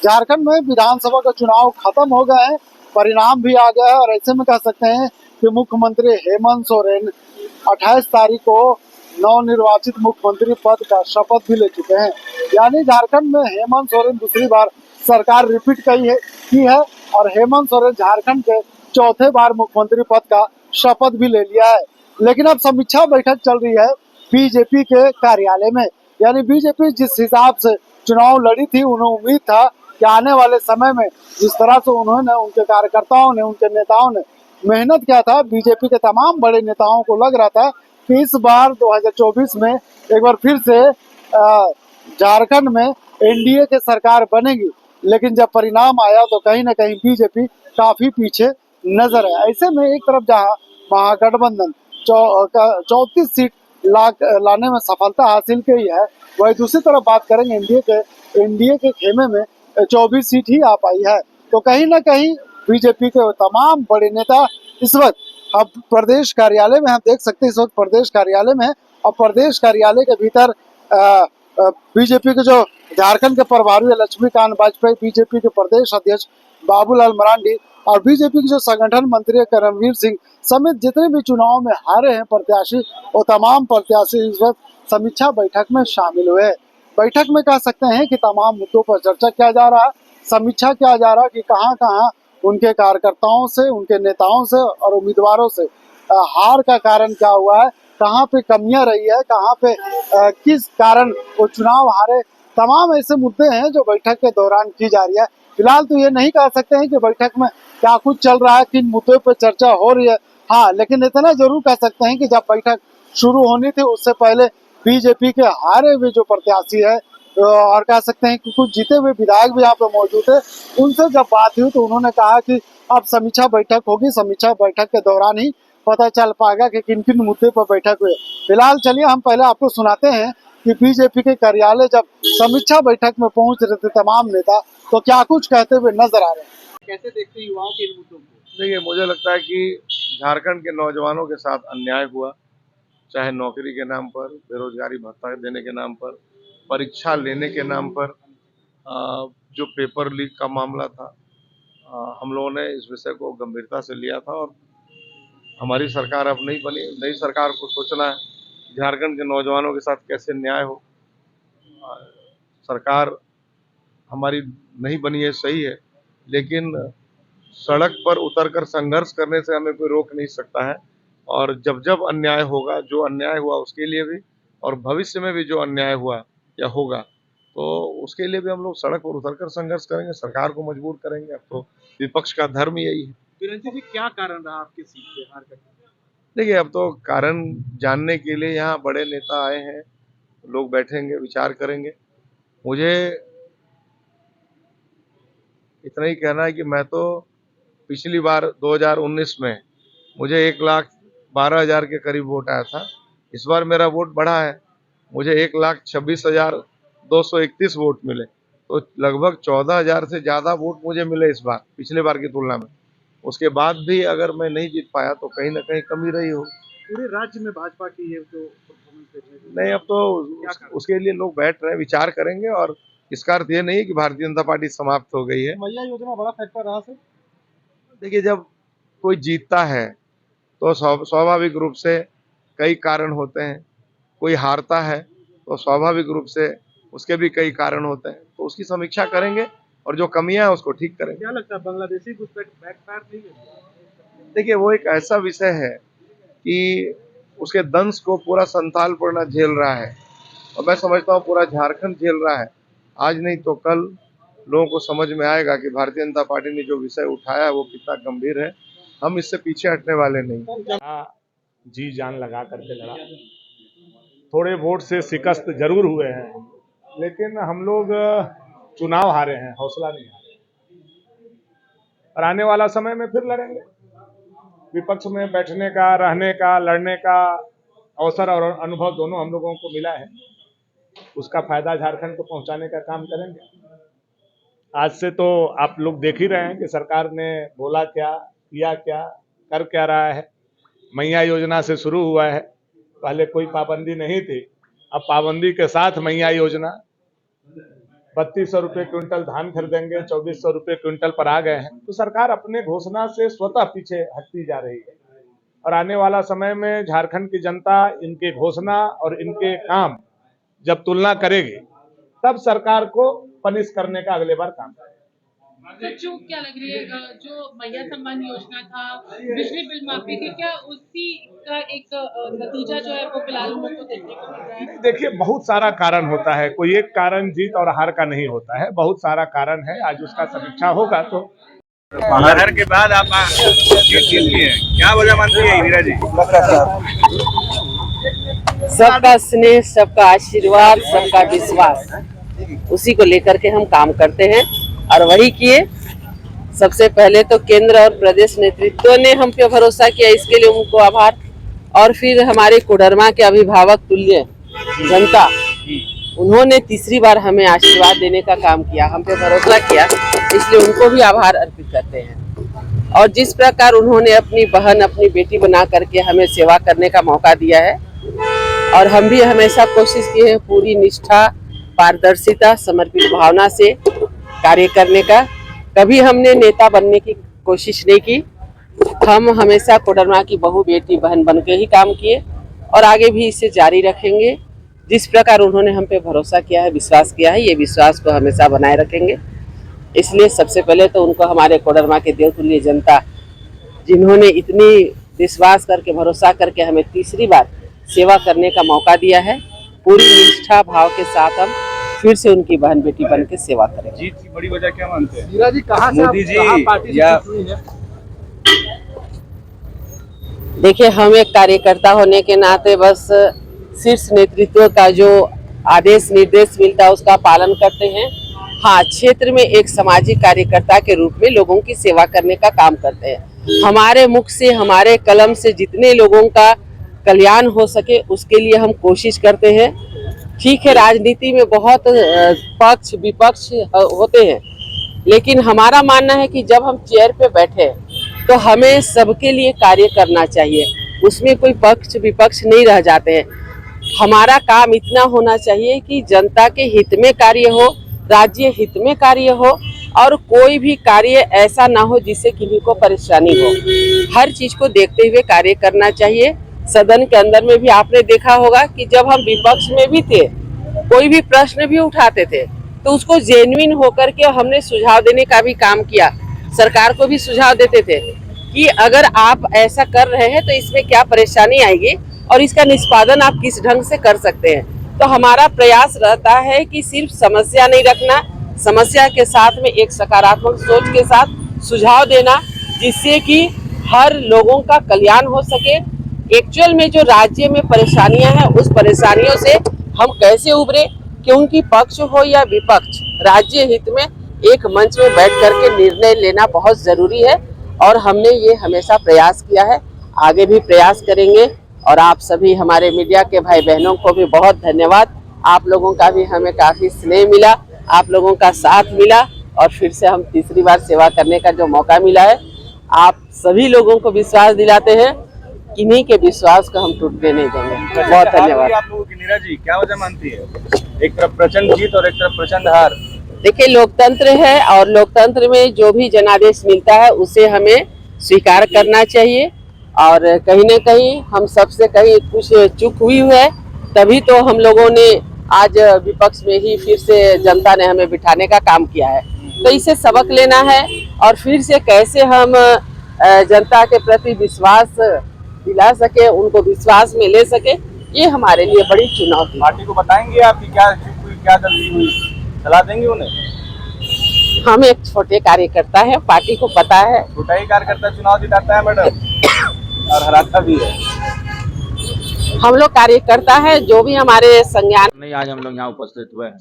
झारखंड में विधानसभा का चुनाव खत्म हो गए हैं, परिणाम भी आ गया है और ऐसे में कह सकते हैं कि मुख्यमंत्री हेमंत सोरेन 28 तारीख को नवनिर्वाचित मुख्यमंत्री पद का शपथ भी ले चुके हैं। यानी झारखंड में हेमंत सोरेन दूसरी बार सरकार रिपीट की है और हेमंत सोरेन झारखंड के चौथे बार मुख्यमंत्री पद का शपथ भी ले लिया है। लेकिन अब समीक्षा बैठक चल रही है बीजेपी के कार्यालय में। यानी बीजेपी जिस हिसाब से चुनाव लड़ी थी, उन्हें उम्मीद था कि आने वाले समय में जिस तरह से उन्होंने, उनके कार्यकर्ताओं ने, उनके नेताओं ने मेहनत किया था, बीजेपी के तमाम बड़े नेताओं को लग रहा था कि इस बार 2024 में एक बार फिर से झारखंड में एनडीए की सरकार बनेगी। लेकिन जब परिणाम आया तो कहीं ना कहीं बीजेपी काफी पीछे नजर है। ऐसे में एक तरफ जहां महागठबंधन 34 सीट लाने में सफलता हासिल की है, वही दूसरी तरफ बात करेंगे एनडीए के खेमे में 24 सीट ही आ पाई है। तो कहीं ना कहीं बीजेपी के तमाम बड़े नेता इस वक्त अब प्रदेश कार्यालय में, हम देख सकते हैं इस वक्त प्रदेश कार्यालय में है और प्रदेश कार्यालय के भीतर बीजेपी के जो झारखंड के प्रभारी लक्ष्मीकांत वाजपेयी, बीजेपी के प्रदेश अध्यक्ष बाबूलाल मरांडी और बीजेपी के जो संगठन मंत्री करमवीर सिंह समेत जितने भी चुनाव में हारे हैं प्रत्याशी, वो तमाम प्रत्याशी इस वक्त समीक्षा बैठक में शामिल हुए। बैठक में कह सकते हैं कि तमाम मुद्दों पर चर्चा किया जा रहा है, समीक्षा किया जा रहा है कि कहां कहां उनके कार्यकर्ताओं से, उनके नेताओं से और उम्मीदवारों से हार का कारण क्या हुआ है, कहां पे कमियां रही है, कहां पे किस कारण वो चुनाव हारे। तमाम ऐसे मुद्दे हैं जो बैठक के दौरान की जा रही है। फिलहाल तो ये नहीं कह सकते हैं कि बैठक में क्या कुछ चल रहा है, किन मुद्दों पर चर्चा हो रही है। हाँ, लेकिन इतना जरूर कह सकते हैं कि जब बैठक शुरू होनी थी उससे पहले बीजेपी के हारे हुए जो प्रत्याशी है और कह सकते हैं कि कुछ जीते हुए विधायक भी यहाँ पे मौजूद है, उनसे जब बात हुई तो उन्होंने कहा कि अब समीक्षा बैठक होगी, समीक्षा बैठक के दौरान ही पता चल पाएगा कि किन किन मुद्दे पर बैठक हुई। फिलहाल चलिए हम पहले आपको सुनाते हैं कि बीजेपी के कार्यालय जब समीक्षा बैठक में पहुंच रहे थे तमाम नेता, तो क्या कुछ कहते हुए नजर आ रहे हैं। कैसे देखते हैं युवाओं के इन मुद्दों को? देखिए, मुझे लगता है कि झारखंड के नौजवानों के साथ अन्याय हुआ, चाहे नौकरी के नाम पर, बेरोजगारी भत्ता देने के नाम पर, परीक्षा लेने के नाम पर, जो पेपर लीक का मामला था, हम लोगों ने इस विषय को गंभीरता से लिया था और हमारी सरकार अब नहीं बनी, नई सरकार को सोचना है झारखंड के नौजवानों के साथ कैसे न्याय हो। सरकार हमारी नहीं बनी है, सही है, लेकिन सड़क पर उतरकर संघर्ष करने से हमें कोई रोक नहीं सकता है। और जब जब अन्याय होगा, जो अन्याय हुआ उसके लिए भी और भविष्य में भी जो अन्याय हुआ या होगा, तो उसके लिए भी हम लोग सड़क पर उतरकर संघर्ष करेंगे, सरकार को मजबूर करेंगे। अब तो विपक्ष का धर्म यही है। वीरेंद्र जी, क्या कारण रहा आपकी सीट पे हार का? देखिए, अब तो कारण जानने के लिए यहाँ बड़े नेता आए हैं, लोग बैठेंगे, विचार करेंगे। मुझे इतना ही कहना है कि मैं तो पिछली बार 2019 में मुझे 1,12,000 के करीब वोट आया था। इस बार मेरा वोट बढ़ा है, मुझे 1,26,231 वोट मिले, तो लगभग 14,000 से ज़्यादा वोट मुझे मिले इस बार, पिछले बार की तुलना में। उसके बाद भी अगर मैं नहीं जीत पाया तो कहीं ना कहीं कमी रही हो। पूरे राज्य में भाजपा की है जो परफॉर्मेंस नहीं, अब तो उसके लिए लोग बैठ रहे हैं, विचार करेंगे। और इसका अर्थ ये नहीं है कि भारतीय जनता पार्टी समाप्त हो गई है। मैया योजना बड़ा फैक्टर रहा सर। देखिए, जब कोई जीतता है तो स्वाभाविक रूप से कई कारण होते हैं, कोई हारता है तो स्वाभाविक रूप से उसके भी कई कारण होते हैं, तो उसकी समीक्षा करेंगे और जो कमियां हैं उसको ठीक करेंगे। क्या लगता है बांग्लादेशी घुसपैठ बैकफायर नहीं है? देखिए, वो एक ऐसा विषय है कि उसके दंश को पूरा संथालपुर झेल रहा है और मैं समझता हूँ पूरा झारखंड झेल रहा है। आज नहीं तो कल लोगों को समझ में आएगा कि भारतीय जनता पार्टी ने जो विषय उठाया है वो कितना गंभीर है। हम इससे पीछे हटने वाले नहीं। जी जान लगा करके लड़ा, थोड़े वोट से शिकस्त जरूर हुए हैं, लेकिन हम लोग चुनाव हारे हैं, हौसला नहीं हारे। और आने वाला समय में फिर लड़ेंगे। विपक्ष में बैठने का, रहने का, लड़ने का अवसर और अनुभव दोनों हम लोगों को मिला है। उसका फायदा झारखंड को पहुंचाने का काम करेंगे। आज से तो आप लोग देख ही रहे हैं कि सरकार ने बोला क्या, किया क्या, कर क्या रहा है। मैया योजना से शुरू हुआ है, पहले कोई पाबंदी नहीं थी, अब पाबंदी के साथ मैया योजना, 3200 रुपये क्विंटल धान खरीदेंगे, 2400 रुपये क्विंटल पर आ गए हैं। तो सरकार अपने घोषणा से स्वतः पीछे हटती जा रही है और आने वाला समय में झारखंड की जनता इनके घोषणा और इनके काम जब तुलना करेगी तब सरकार को पनिश करने का अगले बार काम करेगी। तो चूक क्या लग रही है जो मैया सम्मान योजना था, बिजली बिल माफी थी, क्या उसी का एक नतीजा जो है वो फिलहाल हम लोग को देखने को मिल रहा है? देखिए, बहुत सारा कारण होता है, कोई एक कारण जीत और हार का नहीं होता है, बहुत सारा कारण है। आज उसका समीक्षा होगा तो लहर के बाद आप जीत लिए हैं, क्या वजह मानती है इंदिरा जी? सबका स्नेह, सबका आशीर्वाद, सबका विश्वास, उसी को लेकर के हम काम करते हैं और वही किए। सबसे पहले तो केंद्र और प्रदेश नेतृत्व ने हम पे भरोसा किया, इसके लिए उनको आभार। और फिर हमारे कोडरमा के अभिभावक तुल्य जनता, उन्होंने तीसरी बार हमें आशीर्वाद देने का काम किया, हम पे भरोसा किया, इसलिए उनको भी आभार अर्पित करते हैं। और जिस प्रकार उन्होंने अपनी बहन, अपनी बेटी बना करके हमें सेवा करने का मौका दिया है और हम भी हमेशा कोशिश की है पूरी निष्ठा, पारदर्शिता, समर्पित भावना से कार्य करने का। कभी हमने नेता बनने की कोशिश नहीं की, हम हमेशा कोडरमा की बहू, बेटी, बहन बन के ही काम किए और आगे भी इसे जारी रखेंगे। जिस प्रकार उन्होंने हम पे भरोसा किया है, विश्वास किया है, ये विश्वास को हमेशा बनाए रखेंगे। इसलिए सबसे पहले तो उनको, हमारे कोडरमा के देवतुल्य जनता, जिन्होंने इतनी विश्वास करके, भरोसा करके हमें तीसरी बार सेवा करने का मौका दिया है, पूरी निष्ठा भाव के साथ हम फिर से उनकी बहन बेटी बन के सेवा करें। जीत की बड़ी वजह क्या मानते हैं? मीरा जी, कहाँ से मोदी जी पार्टी से या जुड़ी है? देखिए, हम एक कार्यकर्ता होने के नाते बस शीर्ष नेतृत्व का जो आदेश निर्देश मिलता है उसका पालन करते हैं। हाँ, क्षेत्र में एक सामाजिक कार्यकर्ता के रूप में लोगों की सेवा करने का काम करते हैं। हमारे मुख से, हमारे कलम से जितने लोगों का कल्याण हो सके उसके लिए हम कोशिश करते हैं। ठीक है, राजनीति में बहुत पक्ष विपक्ष होते हैं, लेकिन हमारा मानना है कि जब हम चेयर पे बैठे तो हमें सबके लिए कार्य करना चाहिए, उसमें कोई पक्ष विपक्ष नहीं रह जाते हैं। हमारा काम इतना होना चाहिए कि जनता के हित में कार्य हो, राज्य हित में कार्य हो और कोई भी कार्य ऐसा ना हो जिससे किसी को परेशानी हो। हर चीज को देखते हुए कार्य करना चाहिए। सदन के अंदर में भी आपने देखा होगा कि जब हम विपक्ष में भी थे, कोई भी प्रश्न भी उठाते थे तो उसको जेन्युइन होकर के हमने सुझाव देने का भी काम किया। सरकार को भी सुझाव देते थे कि अगर आप ऐसा कर रहे हैं तो इसमें क्या परेशानी आएगी और इसका निष्पादन आप किस ढंग से कर सकते हैं। तो हमारा प्रयास रहता है कि सिर्फ समस्या नहीं रखना, समस्या के साथ में एक सकारात्मक सोच के साथ सुझाव देना, जिससे कि हर लोगों का कल्याण हो सके। एक्चुअल में जो राज्य में परेशानियां हैं उस परेशानियों से हम कैसे उभरे, क्योंकि पक्ष हो या विपक्ष, राज्य हित में एक मंच में बैठ करके निर्णय लेना बहुत जरूरी है और हमने ये हमेशा प्रयास किया है, आगे भी प्रयास करेंगे। और आप सभी हमारे मीडिया के भाई बहनों को भी बहुत धन्यवाद। आप लोगों का भी हमें काफी स्नेह मिला, आप लोगों का साथ मिला और फिर से हम तीसरी बार सेवा करने का जो मौका मिला है, आप सभी लोगों को विश्वास दिलाते हैं, किन्हीं के विश्वास को हम टूटने नहीं देंगे। बहुत धन्यवाद। आप लोगों की नीरा जी क्या वजह मानती है? एक तरफ प्रचंड जीत और एक तरफ प्रचंड हार। देखिए, लोकतंत्र है और लोकतंत्र में जो भी जनादेश मिलता है उसे हमें स्वीकार करना चाहिए और कहीं न कहीं हम सबसे कहीं कुछ चूक हुई है, तभी तो हम लोगों ने आज विपक्ष में ही फिर से जनता ने हमें बिठाने का काम किया है। तो इसे सबक लेना है और फिर से कैसे हम जनता के प्रति विश्वास दिला सके, उनको विश्वास में ले सके, ये हमारे लिए बड़ी चुनौती। पार्टी को बताएंगे आपकी क्या चूक हुई, क्या गलती हुई, सलाह देंगे उन्हें? हम एक छोटे कार्यकर्ता है, पार्टी को पता है। छोटा ही कार्यकर्ता चुनाव जिताता है मैडम और हराता भी है। हम लोग कार्यकर्ता है, जो भी हमारे संज्ञान नहीं, आज हम लोग यहाँ उपस्थित हुए हैं।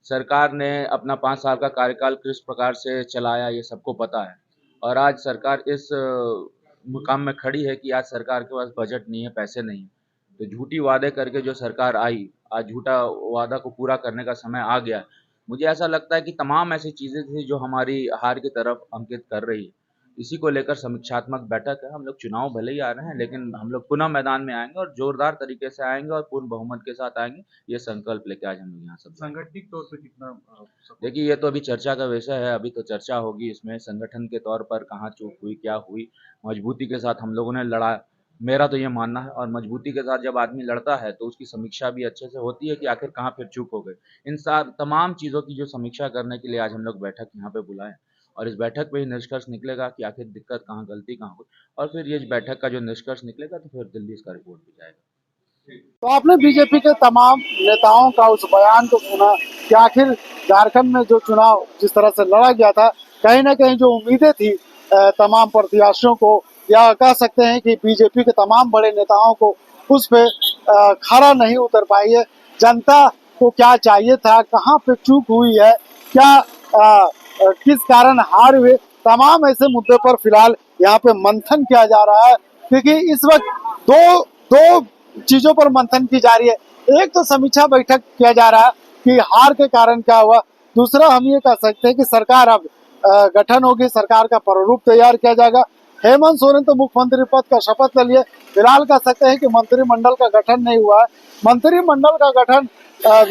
सरकार ने अपना 5 साल का कार्यकाल किस प्रकार से चलाया ये सबको पता है और आज सरकार इस मुकाम में खड़ी है कि आज सरकार के पास बजट नहीं है, पैसे नहीं है। तो झूठी वादे करके जो सरकार आई, आज झूठा वादा को पूरा करने का समय आ गया। मुझे ऐसा लगता है कि तमाम ऐसी चीज़ें थी जो हमारी हार की तरफ अंकित कर रही है। इसी को लेकर समीक्षात्मक बैठक है। हम लोग चुनाव भले ही आ रहे हैं, लेकिन हम लोग पुनः मैदान में आएंगे और जोरदार तरीके से आएंगे और पूर्ण बहुमत के साथ आएंगे। ये संकल्प लेके आज हम लोग यहाँ सब संगठित तौर पे कितना देखिए, ये तो अभी चर्चा का विषय है। अभी तो चर्चा होगी इसमें, संगठन के तौर पर कहाँ चूक हुई, क्या हुई। मजबूती के साथ हम लोगों ने लड़ा, मेरा तो ये मानना है। और मजबूती के साथ जब आदमी लड़ता है तो उसकी समीक्षा भी अच्छे से होती है कि आखिर कहाँ फिर चूक हो गई। इन तमाम चीज़ों की जो समीक्षा करने के लिए आज हम लोग बैठक यहाँ पे बुलाए, और इस बैठक पे ही निष्कर्ष निकलेगा कि आखिर दिक्कत कहाँ, गलती कहाँ हुई। और फिर ये बैठक का जो निष्कर्ष निकलेगा तो फिर दिल्ली इसका रिपोर्ट भी जाएगा। तो आपने बीजेपी के तमाम नेताओं का उस बयान को सुना कि आखिर झारखंड में जो चुनाव जिस तरह से लड़ा गया था, कहीं ना कहीं जो उम्मीदें थी तमाम प्रत्याशियों को, या कह सकते हैं कि बीजेपी के तमाम बड़े नेताओं को, उस पे खरा नहीं उतर पाई है। जनता को क्या चाहिए था, कहाँ पे चूक हुई है, क्या किस कारण हार हुए, तमाम ऐसे मुद्दे पर फिलहाल यहाँ पे मंथन किया जा रहा है। क्योंकि इस वक्त दो चीजों पर मंथन की जा रही है। एक तो समीक्षा बैठक किया जा रहा है कि हार के कारण क्या हुआ। दूसरा हम ये कह सकते हैं कि सरकार अब गठन होगी, सरकार का प्रारूप तैयार किया जाएगा। हेमंत सोरेन तो मुख्यमंत्री पद का शपथ ले लिए, फिलहाल कह सकते हैं कि मंत्रिमंडल का गठन नहीं हुआ है। मंत्रिमंडल का गठन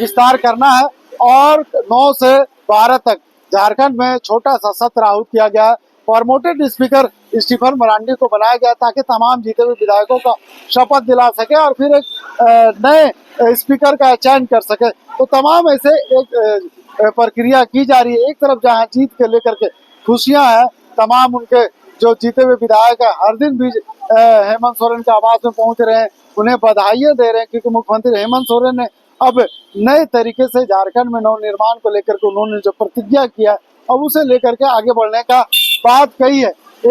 विस्तार करना है और 9 से 12 तक झारखंड में छोटा सा सत्र आहूत किया गया है। फॉर्मेटेड स्पीकर स्टीफन मरांडी को बनाया गया ताकि तमाम जीते हुए विधायकों का शपथ दिला सके और फिर एक नए स्पीकर का चयन कर सके। तो तमाम ऐसे एक प्रक्रिया की जा रही है। एक तरफ जहां जीत के लेकर के खुशियां हैं, तमाम उनके जो जीते हुए विधायक है हर दिन भी हेमंत सोरेन के आवास में पहुंच रहे हैं, उन्हें बधाइयां दे रहे हैं, क्योंकि मुख्यमंत्री हेमंत सोरेन ने अब नए तरीके से झारखंड में नवनिर्माण को लेकर के उन्होंने जो प्रतिज्ञा किया है, अब उसे लेकर के आगे बढ़ने का बात कही है।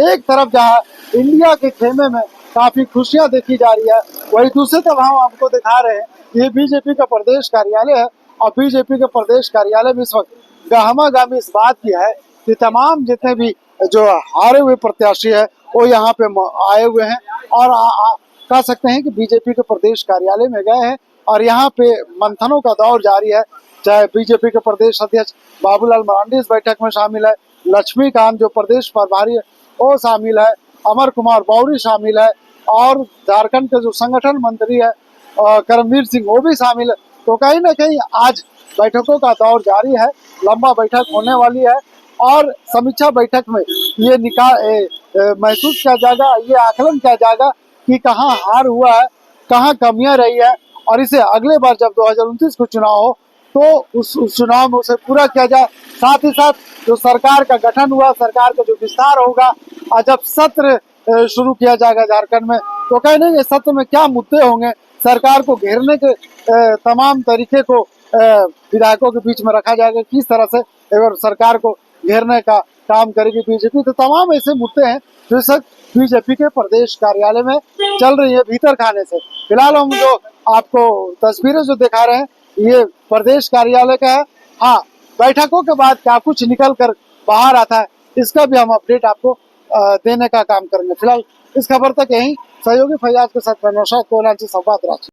एक तरफ जहाँ इंडिया के खेमे में काफी खुशियां देखी जा रही है, वही दूसरी तरफ हम आपको दिखा रहे हैं ये बीजेपी का प्रदेश कार्यालय है। और बीजेपी के प्रदेश कार्यालय में इस वक्त गहमा गहमी इस बात की है कि तमाम जितने भी जो हारे हुए प्रत्याशी है वो यहाँ पे आए हुए हैं और कह सकते हैं कि बीजेपी के प्रदेश कार्यालय में गए हैं और यहाँ पे मंथनों का दौर जारी है। चाहे बीजेपी के प्रदेश अध्यक्ष बाबूलाल मरांडी इस बैठक में शामिल है, लक्ष्मीकांत जो प्रदेश प्रभारी है वो शामिल है, अमर कुमार बौरी शामिल है और झारखंड के जो संगठन मंत्री है करमवीर सिंह वो भी शामिल है। तो कहीं ना कहीं आज बैठकों का दौर जारी है, लंबा बैठक होने वाली है और समीक्षा बैठक में ये महसूस किया जाएगा, ये आकलन किया जाएगा कि कहाँ हार हुआ है, कहाँ कमियां रही है और इसे अगले बार जब 2029 को चुनाव हो तो उस चुनाव में उसे पूरा किया जाए। साथ ही साथ जो सरकार का गठन हुआ, सरकार का जो विस्तार होगा और जब सत्र शुरू किया जाएगा झारखंड में, तो कहीं नहीं ये सत्र में क्या मुद्दे होंगे, सरकार को घेरने के तमाम तरीके को विधायकों के बीच में रखा जाएगा, किस तरह से अगर सरकार को घेरने का काम करेगी बीजेपी। तो तमाम ऐसे मुद्दे हैं जो इस वक्त बीजेपी के प्रदेश कार्यालय में चल रही है भीतर खाने से। फिलहाल हम जो आपको तस्वीरें जो दिखा रहे हैं ये प्रदेश कार्यालय का है। हाँ, बैठकों के बाद क्या कुछ निकल कर बाहर आता है इसका भी हम अपडेट आपको देने का काम करेंगे। फिलहाल इस खबर तक यही सहयोगी फैयाज के साथ नौशाद कोलांची संवाद रांची।